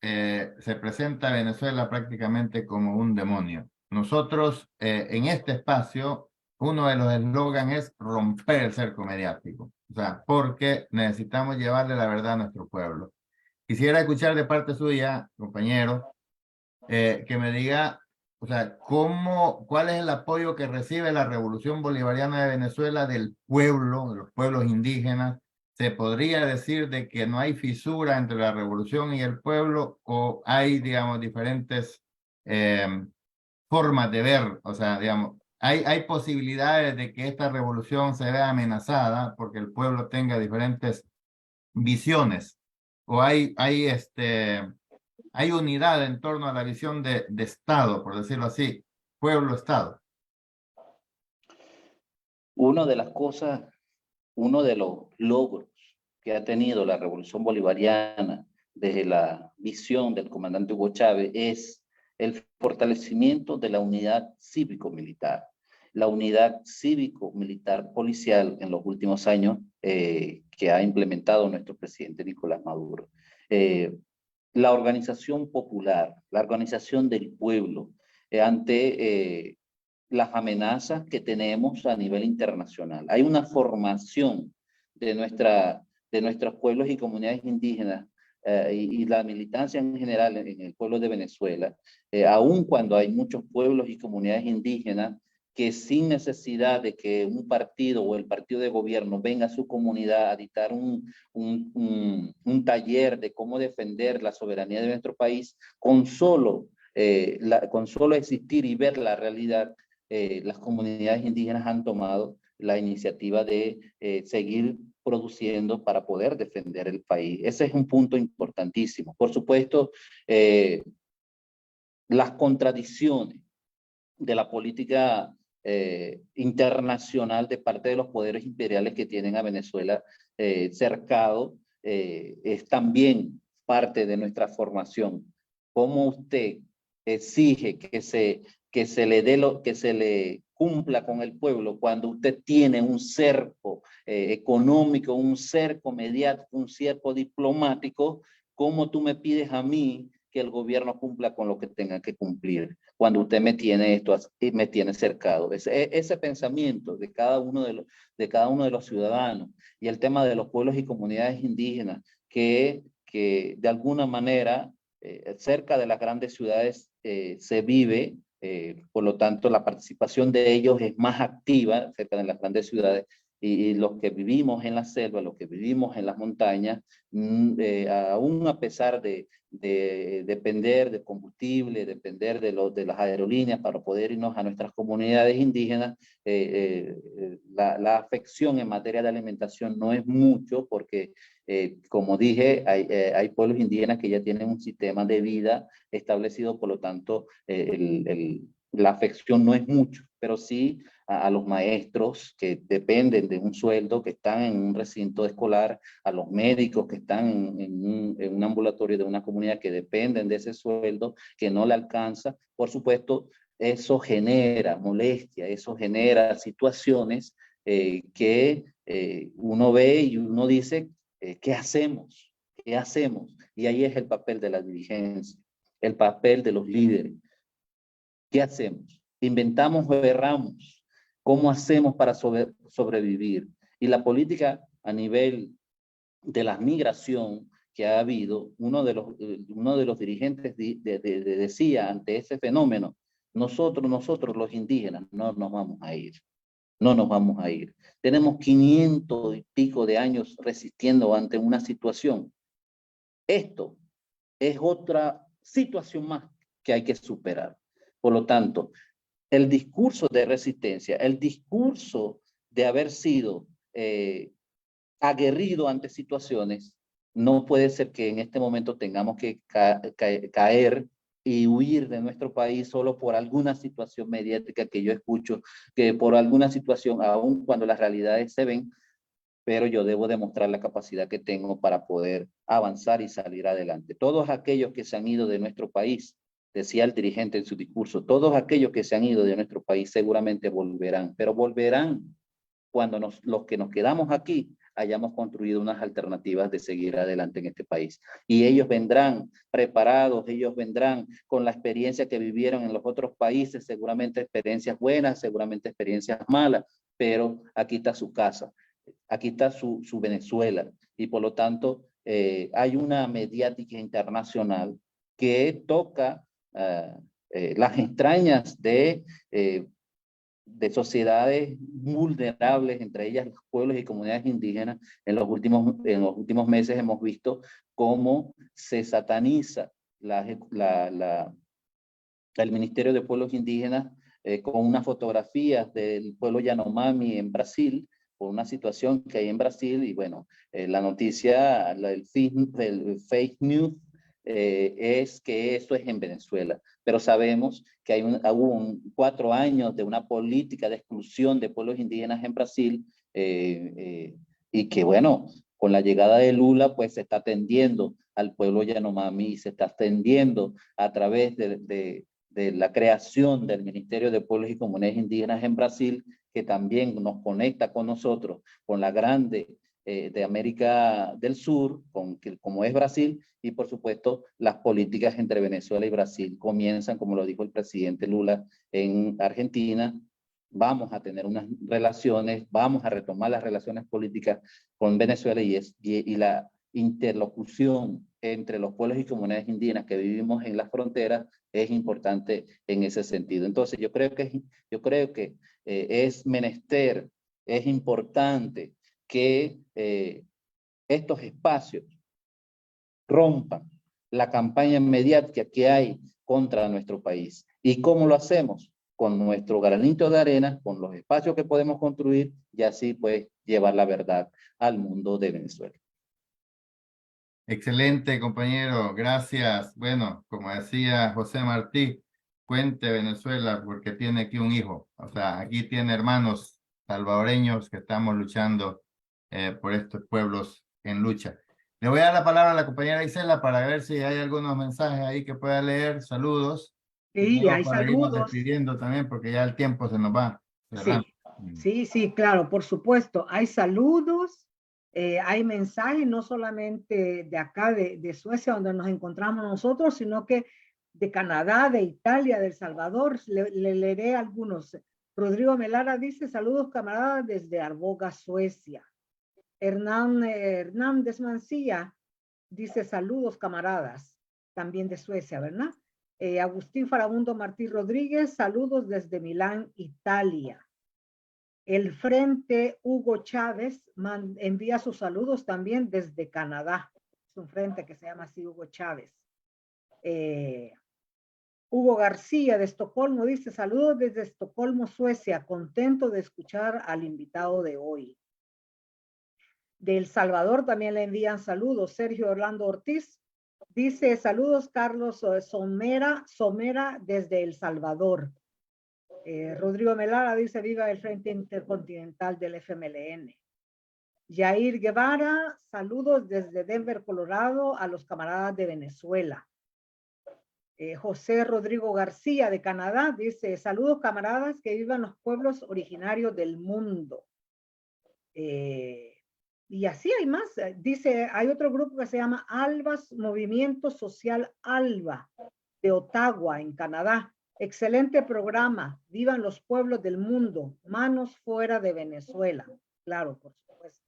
se presenta Venezuela prácticamente como un demonio. Nosotros, en este espacio, uno de los eslogans es romper el cerco mediático, o sea, porque necesitamos llevarle la verdad a nuestro pueblo. Quisiera escuchar de parte suya, compañero, que me diga, o sea, ¿cuál es el apoyo que recibe la Revolución Bolivariana de Venezuela del pueblo, de los pueblos indígenas? ¿Se podría decir de que no hay fisura entre la revolución y el pueblo o hay, digamos, diferentes formas de ver, o sea, digamos, hay posibilidades de que esta revolución se vea amenazada porque el pueblo tenga diferentes visiones, o hay unidad en torno a la visión de Estado, por decirlo así, pueblo-Estado. Una de las cosas, uno de los logros que ha tenido la revolución bolivariana desde la visión del comandante Hugo Chávez es el fortalecimiento de la unidad cívico-militar. La unidad cívico-militar policial en los últimos años que ha implementado nuestro presidente Nicolás Maduro. La organización popular, la organización del pueblo ante las amenazas que tenemos a nivel internacional. Hay una formación de nuestros pueblos y comunidades indígenas y la militancia en general en el pueblo de Venezuela, aun cuando hay muchos pueblos y comunidades indígenas que sin necesidad de que un partido o el partido de gobierno venga a su comunidad a dictar un taller de cómo defender la soberanía de nuestro país, con solo existir y ver la realidad, las comunidades indígenas han tomado la iniciativa de seguir produciendo para poder defender el país. Ese es un punto importantísimo. Por supuesto, las contradicciones de la política internacional de parte de los poderes imperiales que tienen a Venezuela cercado es también parte de nuestra formación. ¿Cómo usted exige que se le cumpla con el pueblo cuando usted tiene un cerco económico, un cerco mediático, un cerco diplomático? ¿Cómo tú me pides a mí que el gobierno cumpla con lo que tenga que cumplir cuando usted me tiene me tiene cercado? Ese pensamiento de cada uno de los ciudadanos, y el tema de los pueblos y comunidades indígenas que de alguna manera cerca de las grandes ciudades se vive, por lo tanto la participación de ellos es más activa cerca de las grandes ciudades, y los que vivimos en la selva, los que vivimos en las montañas, aún a pesar de depender de combustible, depender de las aerolíneas para poder irnos a nuestras comunidades indígenas, la afección en materia de alimentación no es mucho porque, como dije, hay pueblos indígenas que ya tienen un sistema de vida establecido, por lo tanto, la afección no es mucho, pero sí a los maestros que dependen de un sueldo, que están en un recinto escolar, a los médicos que están en un ambulatorio de una comunidad que dependen de ese sueldo, que no le alcanza. Por supuesto, eso genera molestia, eso genera situaciones que uno ve y uno dice, ¿qué hacemos? ¿Qué hacemos? Y ahí es el papel de la dirigencia, el papel de los líderes. ¿Qué hacemos? ¿Inventamos o erramos? ¿Cómo hacemos para sobrevivir? Y la política a nivel de la migración que ha habido, uno de los dirigentes decía ante ese fenómeno, nosotros los indígenas no nos vamos a ir. No nos vamos a ir. Tenemos 500 y pico de años resistiendo ante una situación. Esto es otra situación más que hay que superar. Por lo tanto, el discurso de resistencia, el discurso de haber sido aguerrido ante situaciones, no puede ser que en este momento tengamos que caer y huir de nuestro país solo por alguna situación mediática que yo escucho, que por alguna situación, aun cuando las realidades se ven, pero yo debo demostrar la capacidad que tengo para poder avanzar y salir adelante. Todos aquellos que se han ido de nuestro país, decía el dirigente en su discurso, todos aquellos que se han ido de nuestro país seguramente volverán, pero volverán cuando los que nos quedamos aquí hayamos construido unas alternativas de seguir adelante en este país. Y ellos vendrán preparados, ellos vendrán con la experiencia que vivieron en los otros países, seguramente experiencias buenas, seguramente experiencias malas, pero aquí está su casa, aquí está su Venezuela, y por lo tanto hay una mediática internacional que toca las entrañas de sociedades vulnerables, entre ellas los pueblos y comunidades indígenas. En los últimos meses hemos visto cómo se sataniza la el Ministerio de Pueblos Indígenas con unas fotografías del pueblo Yanomami en Brasil, por una situación que hay en Brasil, y bueno, la noticia, el fake news, es que eso es en Venezuela, pero sabemos que hubo 4 años de una política de exclusión de pueblos indígenas en Brasil, y que bueno, con la llegada de Lula, pues se está atendiendo al pueblo Yanomami, se está atendiendo a través de la creación del Ministerio de Pueblos y Comunidades Indígenas en Brasil, que también nos conecta con nosotros, con la grande de América del Sur, como es Brasil, y por supuesto las políticas entre Venezuela y Brasil comienzan, como lo dijo el presidente Lula en Argentina. Vamos a tener unas relaciones, vamos a retomar las relaciones políticas con Venezuela, y la interlocución entre los pueblos y comunidades indígenas que vivimos en las fronteras es importante en ese sentido. Entonces yo creo que es menester, es importante que estos espacios rompan la campaña mediática que hay contra nuestro país. ¿Y cómo lo hacemos? Con nuestro granito de arena, con los espacios que podemos construir, y así pues llevar la verdad al mundo de Venezuela. Excelente, compañero. Gracias. Bueno, como decía José Martí, cuente Venezuela porque tiene aquí un hijo. O sea, aquí tiene hermanos salvadoreños que estamos luchando por estos pueblos en lucha. Le voy a dar la palabra a la compañera Isela para ver si hay algunos mensajes ahí que pueda leer. Saludos. Y Sí, luego hay para irnos saludos. despidiendo también porque ya el tiempo se nos va cerrando. Sí, claro, por supuesto. Hay saludos, hay mensajes, no solamente de acá, de Suecia, donde nos encontramos nosotros, sino que de Canadá, de Italia, de El Salvador. Le leeré algunos. Rodrigo Melara dice, saludos camaradas desde Arboga, Suecia. Hernández Mancilla dice, saludos camaradas, también de Suecia, ¿verdad? Agustín Farabundo Martí Rodríguez, saludos desde Milán, Italia. El Frente Hugo Chávez envía sus saludos también desde Canadá. Es un frente que se llama así, Hugo Chávez. Hugo García de Estocolmo dice, saludos desde Estocolmo, Suecia, contento de escuchar al invitado de hoy. De El Salvador también le envían saludos. Sergio Orlando Ortiz dice, saludos Carlos Somera desde El Salvador. Rodrigo Melara dice, viva el Frente Intercontinental del FMLN. Yair Guevara, saludos desde Denver, Colorado, a los camaradas de Venezuela. José Rodrigo García de Canadá dice, saludos camaradas, que vivan los pueblos originarios del mundo. Y así hay más. Dice, hay otro grupo que se llama ALBAS, Movimiento Social ALBA, de Ottawa, en Canadá. Excelente programa. Vivan los pueblos del mundo. Manos fuera de Venezuela. Claro, por supuesto.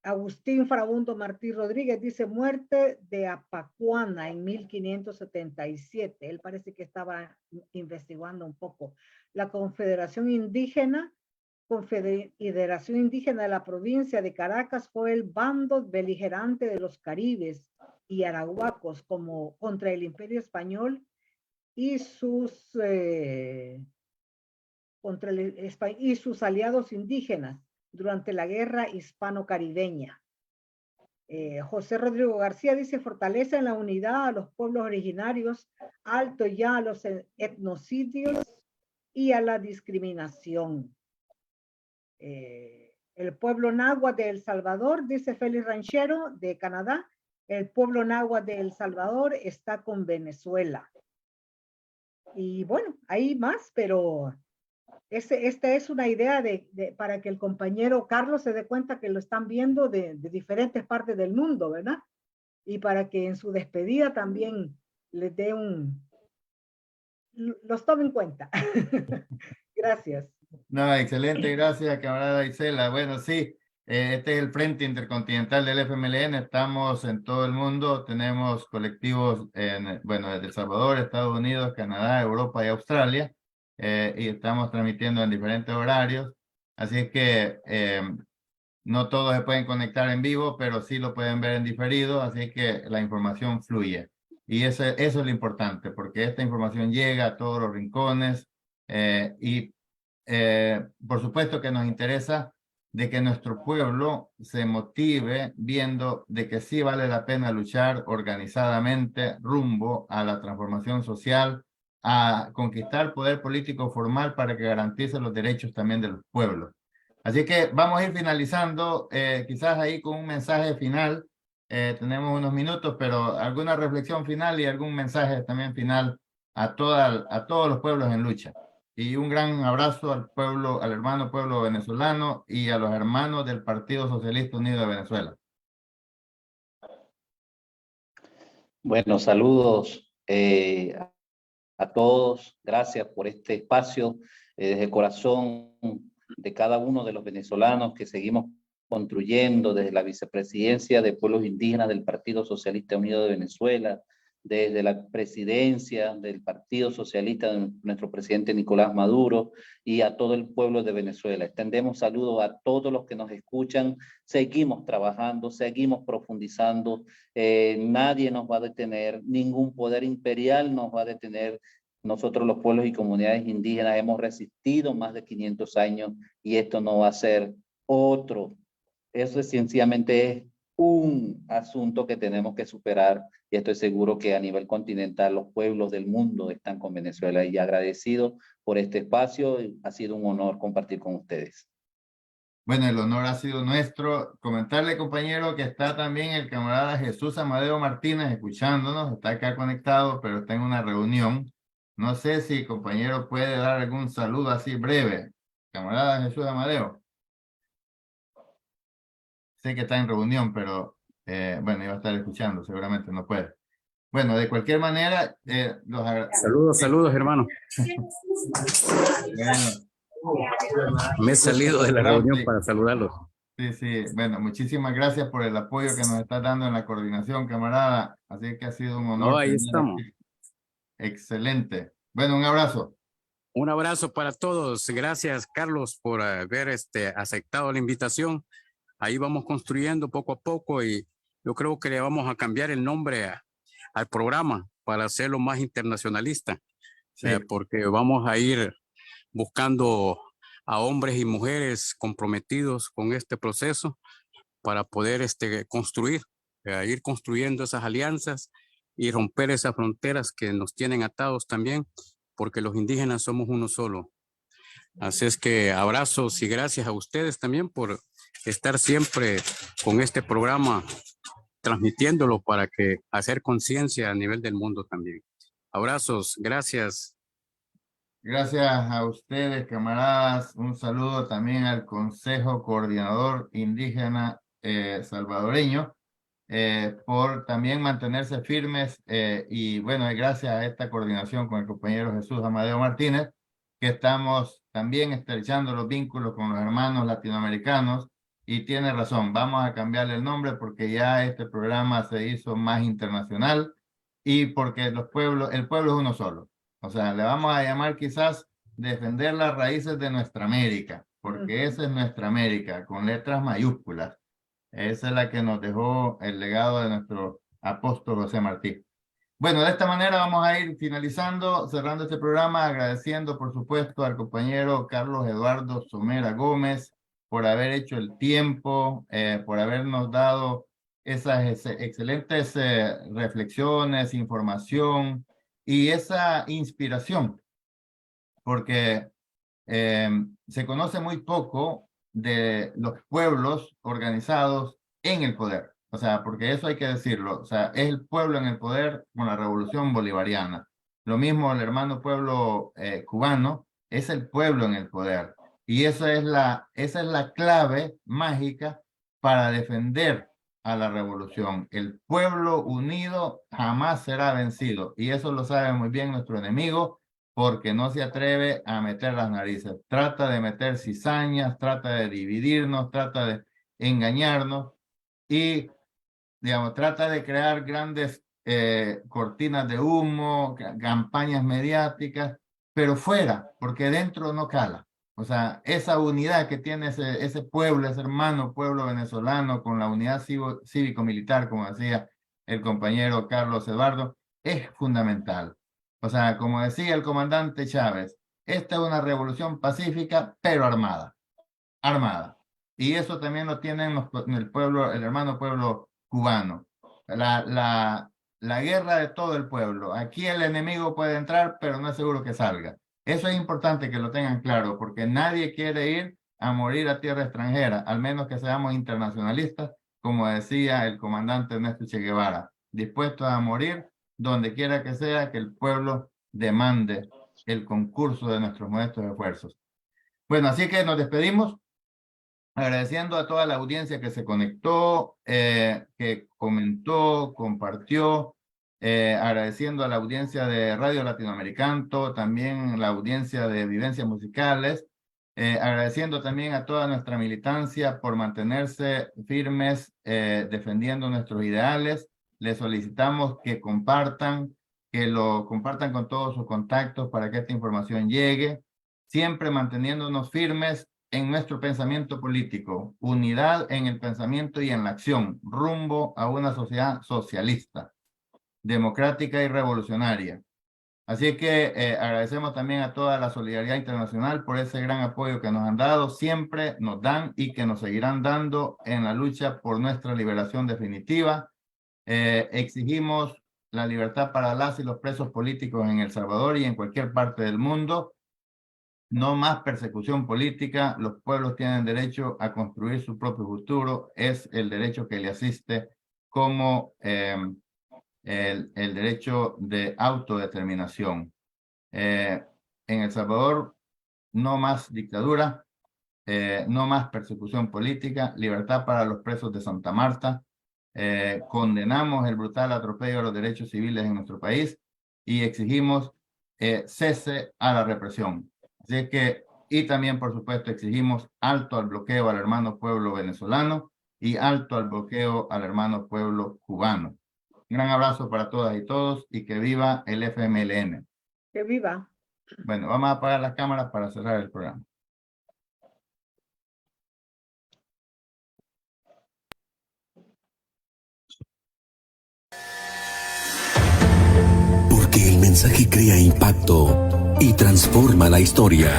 Agustín Farabundo Martí Rodríguez dice, muerte de Apacuana en 1577. Él parece que estaba investigando un poco. La Confederación Indígena de la provincia de Caracas fue el bando beligerante de los caribes y arahuacos como contra el Imperio Español y sus aliados indígenas durante la guerra hispano-caribeña. José Rodrigo García dice, fortaleza en la unidad a los pueblos originarios, alto ya a los etnocidios y a la discriminación. El pueblo náhuatl de El Salvador, dice Félix Ranchero de Canadá, el pueblo náhuatl de El Salvador está con Venezuela. Y bueno, hay más, pero esta es una idea para que el compañero Carlos se dé cuenta que lo están viendo de diferentes partes del mundo, ¿verdad? Y para que en su despedida también les dé los tome en cuenta. Gracias. No, excelente, gracias, camarada Isela. Bueno, sí, este es el Frente Intercontinental del FMLN, estamos en todo el mundo, tenemos colectivos desde El Salvador, Estados Unidos, Canadá, Europa y Australia, y estamos transmitiendo en diferentes horarios, así que no todos se pueden conectar en vivo, pero sí lo pueden ver en diferido, así que la información fluye. Y eso es lo importante, porque esta información llega a todos los rincones y por supuesto que nos interesa de que nuestro pueblo se motive viendo de que sí vale la pena luchar organizadamente rumbo a la transformación social, a conquistar poder político formal para que garantice los derechos también de los pueblos. Así que vamos a ir finalizando, quizás ahí con un mensaje final. Tenemos unos minutos, pero alguna reflexión final y algún mensaje también final a todos los pueblos en lucha. Y un gran abrazo al pueblo, al hermano pueblo venezolano y a los hermanos del Partido Socialista Unido de Venezuela. Bueno, saludos a todos. Gracias por este espacio desde el corazón de cada uno de los venezolanos que seguimos construyendo desde la vicepresidencia de pueblos indígenas del Partido Socialista Unido de Venezuela, desde la presidencia del Partido Socialista de nuestro presidente Nicolás Maduro y a todo el pueblo de Venezuela. Extendemos saludos a todos los que nos escuchan. Seguimos trabajando, seguimos profundizando. Nadie nos va a detener, ningún poder imperial nos va a detener. Nosotros los pueblos y comunidades indígenas hemos resistido más de 500 años y esto no va a ser otro. Eso es sencillamente un asunto que tenemos que superar y estoy seguro que a nivel continental los pueblos del mundo están con Venezuela y agradecido por este espacio. Ha sido un honor compartir con ustedes. Bueno, el honor ha sido nuestro. Comentarle, compañero, que está también el camarada Jesús Amadeo Martínez escuchándonos, está acá conectado, pero está en una reunión. No sé si, compañero, puede dar algún saludo así breve. Camarada Jesús Amadeo. Sé que está en reunión, pero bueno, iba a estar escuchando, seguramente no puede. Bueno, de cualquier manera, Saludos, hermano. Bueno, me he salido de la reunión para saludarlos. Sí, bueno, muchísimas gracias por el apoyo que nos está dando en la coordinación, camarada. Así que ha sido un honor. No, ahí estamos. Aquí. Excelente. Bueno, un abrazo. Un abrazo para todos. Gracias, Carlos, por haber aceptado la invitación. Ahí vamos construyendo poco a poco y yo creo que le vamos a cambiar el nombre al programa para hacerlo más internacionalista, sí. Porque vamos a ir buscando a hombres y mujeres comprometidos con este proceso para poder construir, ir construyendo esas alianzas y romper esas fronteras que nos tienen atados también, porque los indígenas somos uno solo. Así es que abrazos y gracias a ustedes también por estar siempre con este programa, transmitiéndolo para que hacer conciencia a nivel del mundo también. Abrazos, gracias. Gracias a ustedes, camaradas. Un saludo también al Consejo Coordinador Indígena Salvadoreño por también mantenerse firmes y bueno, gracias a esta coordinación con el compañero Jesús Amadeo Martínez, que estamos también estrechando los vínculos con los hermanos latinoamericanos. Y tiene razón, vamos a cambiarle el nombre porque ya este programa se hizo más internacional y porque el pueblo es uno solo. O sea, le vamos a llamar quizás defender las raíces de nuestra América, porque esa es nuestra América, con letras mayúsculas. Esa es la que nos dejó el legado de nuestro apóstol José Martí. Bueno, de esta manera vamos a ir finalizando, cerrando este programa, agradeciendo por supuesto al compañero Carlos Eduardo Somera Gómez por haber hecho el tiempo, por habernos dado esas excelentes reflexiones, información y esa inspiración, porque se conoce muy poco de los pueblos organizados en el poder. O sea, porque eso hay que decirlo. O sea, es el pueblo en el poder con la revolución bolivariana. Lo mismo el hermano pueblo cubano, es el pueblo en el poder. Y esa es la clave mágica para defender a la revolución. El pueblo unido jamás será vencido. Y eso lo sabe muy bien nuestro enemigo, porque no se atreve a meter las narices. Trata de meter cizañas, trata de dividirnos, trata de engañarnos y, digamos, trata de crear grandes cortinas de humo, campañas mediáticas, pero fuera, porque dentro no cala. O sea, esa unidad que tiene ese pueblo, ese hermano pueblo venezolano con la unidad cívico-militar, como decía el compañero Carlos Eduardo, es fundamental. O sea, como decía el comandante Chávez, esta es una revolución pacífica, pero armada. Armada. Y eso también lo tienen el pueblo, el hermano pueblo cubano. La guerra de todo el pueblo. Aquí el enemigo puede entrar, pero no es seguro que salga. Eso es importante que lo tengan claro, porque nadie quiere ir a morir a tierra extranjera, al menos que seamos internacionalistas, como decía el comandante Ernesto Che Guevara, dispuestos a morir donde quiera que sea que el pueblo demande el concurso de nuestros modestos esfuerzos. Bueno, así que nos despedimos, agradeciendo a toda la audiencia que se conectó, que comentó, compartió, agradeciendo a la audiencia de Radio Latinoamericano, también la audiencia de Vivencias Musicales, agradeciendo también a toda nuestra militancia por mantenerse firmes defendiendo nuestros ideales. Les solicitamos que lo compartan con todos sus contactos para que esta información llegue, siempre manteniéndonos firmes en nuestro pensamiento político, unidad en el pensamiento y en la acción, rumbo a una sociedad socialista, democrática y revolucionaria. Así que agradecemos también a toda la solidaridad internacional por ese gran apoyo que nos han dado, siempre nos dan y que nos seguirán dando en la lucha por nuestra liberación definitiva. Exigimos la libertad para las y los presos políticos en El Salvador y en cualquier parte del mundo. No más persecución política. Los pueblos tienen derecho a construir su propio futuro. Es el derecho que le asiste como el derecho de autodeterminación. En El Salvador, no más dictadura, no más persecución política, libertad para los presos de Santa Marta. Condenamos el brutal atropello a los derechos civiles en nuestro país y exigimos cese a la represión. Así que, y también, por supuesto, exigimos alto al bloqueo al hermano pueblo venezolano y alto al bloqueo al hermano pueblo cubano. Un gran abrazo para todas y todos y que viva el FMLN. Que viva. Bueno, vamos a apagar las cámaras para cerrar el programa. Porque el mensaje crea impacto y transforma la historia.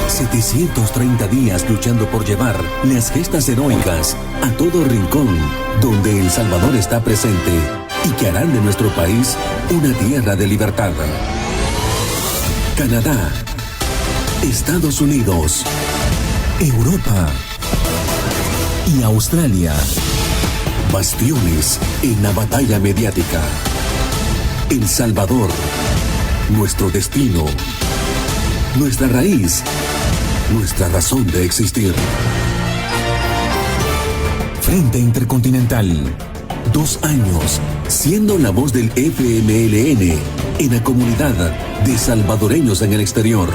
730 días luchando por llevar las gestas heroicas a todo rincón donde El Salvador está presente y que harán de nuestro país una tierra de libertad. Canadá, Estados Unidos, Europa y Australia. Bastiones en la batalla mediática. El Salvador, nuestro destino, nuestra raíz, nuestra razón de existir. Frente Intercontinental, 2 años siendo la voz del FMLN en la comunidad de salvadoreños en el exterior.